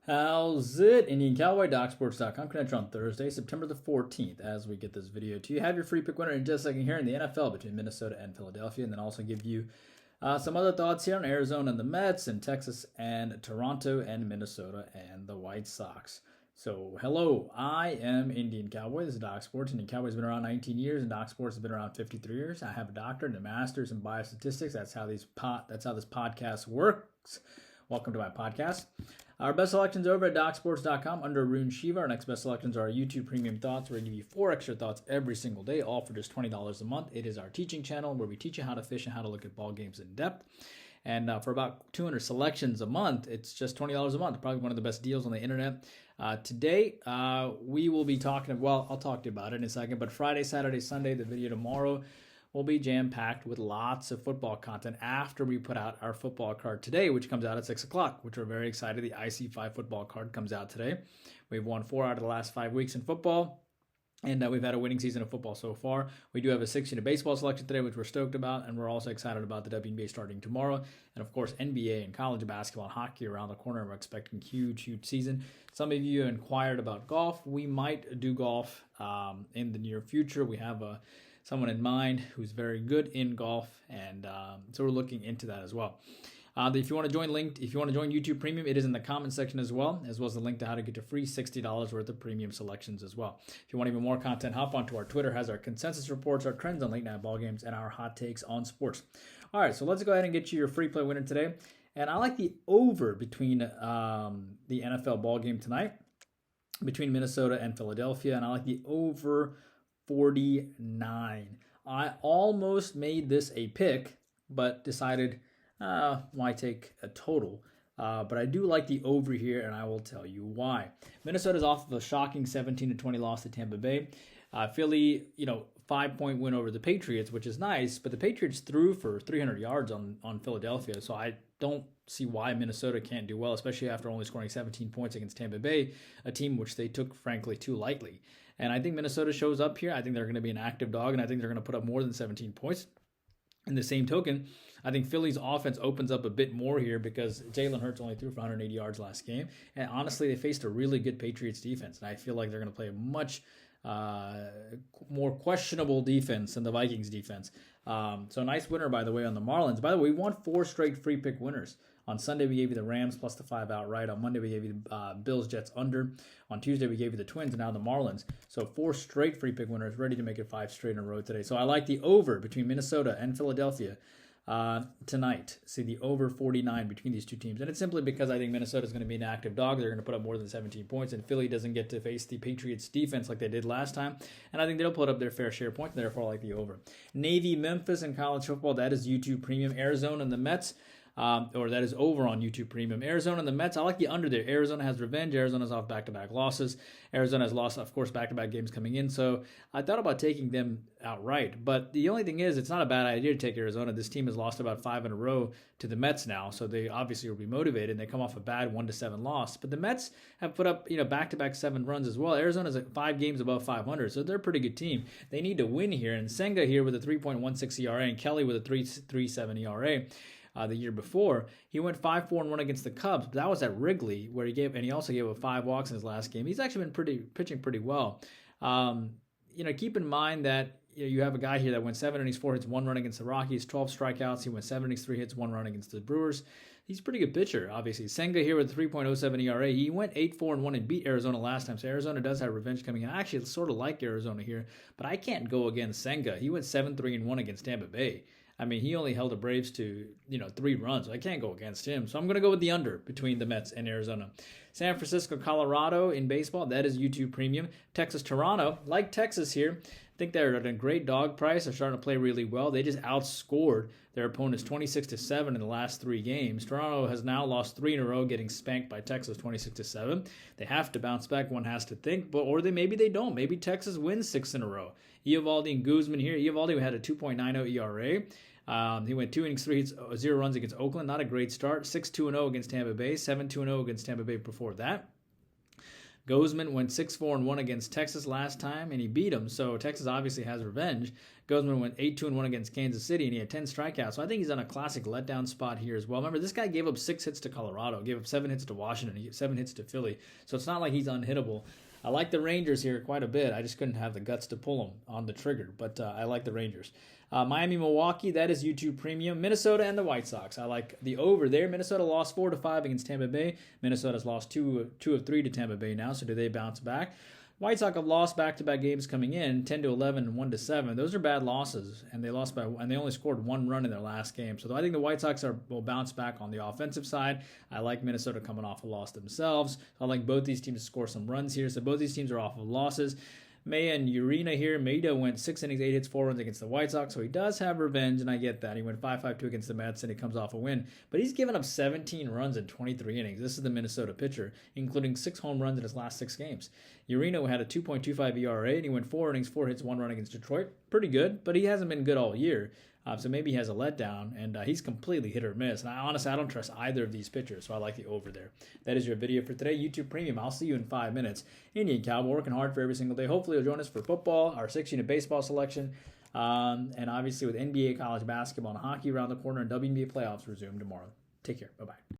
How's it? Indian Cowboy, docsports.com. Connect on Thursday, September the 14th, as we get this video to you. Have your free pick winner in just a second here in the NFL between Minnesota and Philadelphia, and then also give you some other thoughts here on Arizona and the Mets, and Texas and Toronto, and Minnesota and the White Sox. So, hello, I am Indian Cowboy. This is Doc Sports. Indian Cowboy's been around 19 years, and Doc Sports has been around 53 years. I have a doctorate and a master's in biostatistics. That's how this podcast works. Welcome to my podcast. Our best selections over at docsports.com under Arun Shiva. Our next best selections are our YouTube Premium Thoughts, where we give you 4 extra thoughts every single day, all for just $20 a month. It is our teaching channel where we teach you how to fish and how to look at ball games in depth. And for about 200 selections a month, it's just $20 a month. Probably one of the best deals on the internet. Today, we will be talking, well, I'll talk to you about it in a second, but Friday, Saturday, Sunday, the video tomorrow will be jam-packed with lots of football content after we put out our football card today, which comes out at 6 o'clock, which we're very excited. The IC5 football card comes out today. We've won 4 out of the last 5 weeks in football, and we've had a winning season of football so far. We do have a 6-unit baseball selection today, which we're stoked about, and we're also excited about the WNBA starting tomorrow. And, of course, NBA and college basketball and hockey around the corner. We're expecting a huge, huge season. Some of you inquired about golf. We might do golf in the near future. We have someone in mind who's very good in golf, and so we're looking into that as well. If you want to join YouTube Premium, it is in the comment section as well as the link to how to get your free $60 worth of premium selections as well. If you want even more content, hop onto our Twitter, has our consensus reports, our trends on late night ball games, and our hot takes on sports. All right, so let's go ahead and get you your free play winner today. And I like the over between the NFL ball game tonight between Minnesota and Philadelphia, and I like the over 49. I almost made this a pick, but decided why take a total. But I do like the over here, and I will tell you why. Minnesota's off of a shocking 17-20 loss to Tampa Bay. Philly, 5-point win over the Patriots, which is nice, but the Patriots threw for 300 yards on Philadelphia, so I don't see why Minnesota can't do well, especially after only scoring 17 points against Tampa Bay, a team which they took, frankly, too lightly. And I think Minnesota shows up here. I think they're going to be an active dog, and I think they're going to put up more than 17 points. In the same token, I think Philly's offense opens up a bit more here because Jalen Hurts only threw for 180 yards last game. And honestly, they faced a really good Patriots defense, and I feel like they're going to play a much more questionable defense than the Vikings defense. So nice winner, by the way, on the Marlins. By the way, we won 4 straight free pick winners. On Sunday, we gave you the Rams plus the 5 outright. On Monday, we gave you the Bills, Jets under. On Tuesday, we gave you the Twins, and now the Marlins. So 4 straight free pick winners, ready to make it 5 straight in a row today. So I like the over between Minnesota and Philadelphia tonight. See the over 49 between these two teams. And it's simply because I think Minnesota is going to be an active dog. They're going to put up more than 17 points, and Philly doesn't get to face the Patriots defense like they did last time. And I think they'll put up their fair share of points, and therefore I like the over. Navy, Memphis, and college football, that is YouTube Premium. Arizona and the Mets. Or that is over on YouTube Premium. Arizona and the Mets, I like the under there. Arizona has revenge. Arizona's off back-to-back losses. Arizona has lost, of course, back-to-back games coming in. So I thought about taking them outright. But the only thing is, it's not a bad idea to take Arizona. This team has lost about 5 in a row to the Mets now. So they obviously will be motivated. They come off a bad 1-7 loss. But the Mets have put up, back-to-back 7 runs as well. Arizona's at 5 games above 500. So they're a pretty good team. They need to win here. And Senga here with a 3.16 ERA and Kelly with a 3.37 ERA. The year before, he went 5-4-1 against the Cubs, but that was at Wrigley, where he also gave up 5 walks in his last game. He's actually been pitching pretty well. Keep in mind that you have a guy here that went 7 innings, 4 hits, 1 run against the Rockies, 12 strikeouts. He went 7 innings, 3 hits, 1 run against the Brewers. He's a pretty good pitcher, obviously. Senga here with a 3.07 ERA. He went 8-4-1 and beat Arizona last time, so Arizona does have revenge coming in. I actually sort of like Arizona here, but I can't go against Senga. He went 7-3-1 against Tampa Bay. I mean, he only held the Braves to, 3 runs. I can't go against him. So I'm going to go with the under between the Mets and Arizona. San Francisco, Colorado in baseball. That is YouTube Premium. Texas, Toronto. Like Texas here. I think they're at a great dog price. They're starting to play really well. They just outscored their opponents 26-7 in the last 3 games. Toronto has now lost 3 in a row, getting spanked by Texas 26-7. They have to bounce back, one has to think, maybe they don't. Maybe Texas wins 6 in a row. Eovaldi and Guzman here. Eovaldi had a 2.90 ERA. He went 2 innings, 3 hits, 0 runs against Oakland. Not a great start. 6-2-0 against Tampa Bay. 7-2-0 against Tampa Bay before that. Gozman went 6-4-1 against Texas last time, and he beat them, so Texas obviously has revenge. Gozman went 8-2-1 against Kansas City, and he had 10 strikeouts, so I think he's on a classic letdown spot here as well. Remember, this guy gave up 6 hits to Colorado, gave up 7 hits to Washington, he gave 7 hits to Philly, so it's not like he's unhittable. I like the Rangers here quite a bit. I just couldn't have the guts to pull them on the trigger, but I like the Rangers. Miami, Milwaukee, that is YouTube Premium. Minnesota and the White Sox. I like the over there. Minnesota lost 4-5 against Tampa Bay. Minnesota's lost 2 of 3 to Tampa Bay now, so do they bounce back? White Sox have lost back-to-back games coming in, 10-11 and 1-7. Those are bad losses, and they only scored 1 run in their last game. So I think the White Sox will bounce back on the offensive side. I like Minnesota coming off a loss themselves. I like both these teams to score some runs here. So both these teams are off of losses. Maya and Urena here. Maeda went 6 innings, 8 hits, 4 runs against the White Sox, so he does have revenge, and I get that. He went 5-5-2 against the Mets, and he comes off a win. But he's given up 17 runs in 23 innings. This is the Minnesota pitcher, including 6 home runs in his last 6 games. Urena had a 2.25 ERA, and he went 4 innings, 4 hits, 1 run against Detroit. Pretty good, but he hasn't been good all year. So maybe he has a letdown, and he's completely hit or miss. And honestly, I don't trust either of these pitchers, so I like the over there. That is your video for today. YouTube Premium. I'll see you in 5 minutes. Indian Cowboy working hard for every single day. Hopefully you'll join us for football, our 6-unit baseball selection, and obviously with NBA, college basketball, and hockey around the corner, and WNBA playoffs resume tomorrow. Take care. Bye-bye.